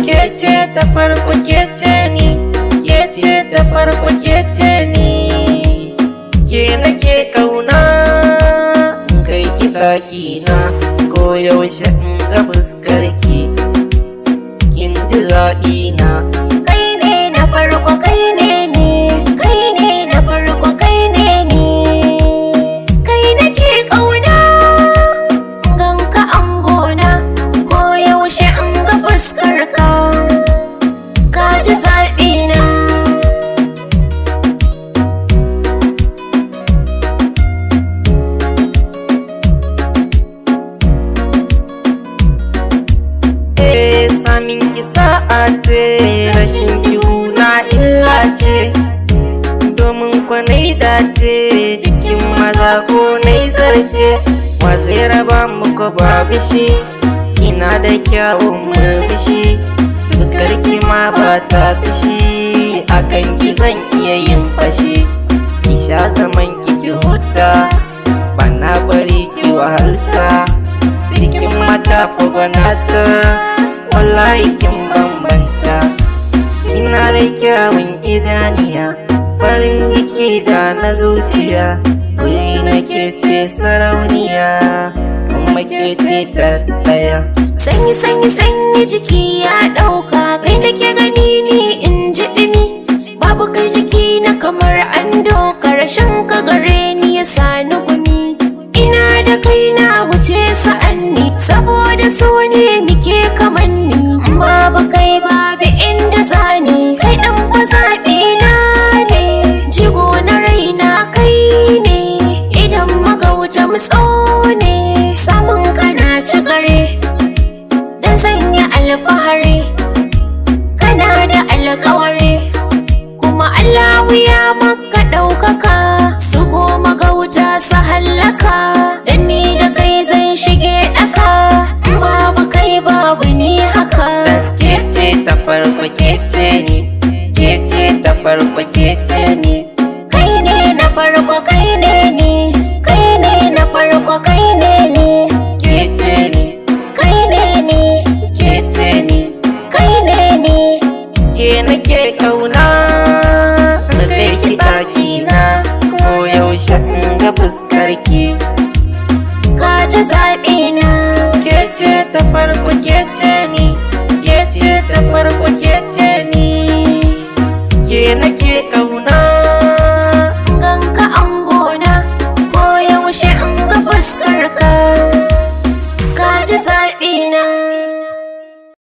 Kece ta farko kece ni, kece ta farko kece ni, ke nake kauna kai ki daki na ko yaushe in ga fuskar ki kin ji zaɓi na. Kai ne na farko kai ne ni, kai ne na farko kai ne ni, kai nake kauna ganka angona ko yaushe in ga fuskar ka ka ji zaɓi na. Samin ki sa'a ce, rashin ki huna illa ce, domin kwanai dace cikin maza ko nai zarce. Wa zai raba muku babu shi, kina da kyawun murmushi, fuskar ki ma ba ta fishi, akan ki zan iya yin fashi. Ki sha zaman ki huta, bana bari ki wahalta, cikin mata ko banata wallahi kin bambanta. Kina da kyawun idaniya, farin jiki da na zuciya, wuri na ke ce sarauniya kuma ke ce ta daya. Sanyi sanyi sanyi jiki ya ɗauka, kai nake gani ni in ji ɗumi, babu kai jiki na kamar an doka, rashin ka gare ni ya sani gumi. Ina da kai na wuce sa'anni, saboda so ne muke kamanni, babu kai babu inda zani, kai ɗan fa zaɓi na ne, jigo na raina kai ne, idan magauta mu tsone, samun kana ci gare dan sanya alfahari, kana da alkawari kuma Allahu ya maka ɗaukaka, su goma gauta su hallaka, dan ni da kai zan shige ɗaka, babu kai babu ni haka. Kece ta farko kece ni, kece ta farko kece ni, Kai ne na farko kai ne ni, kai ne na farko kai ne ni, kece ni, kai ne ni, kece ni, kai ne ni, ke nake kauna na kai ki daki na ko yaushe in ga fuskar ki. ka ji zaɓi na. Kece ta farko kece ni, kece ta farko kece ni, ke nake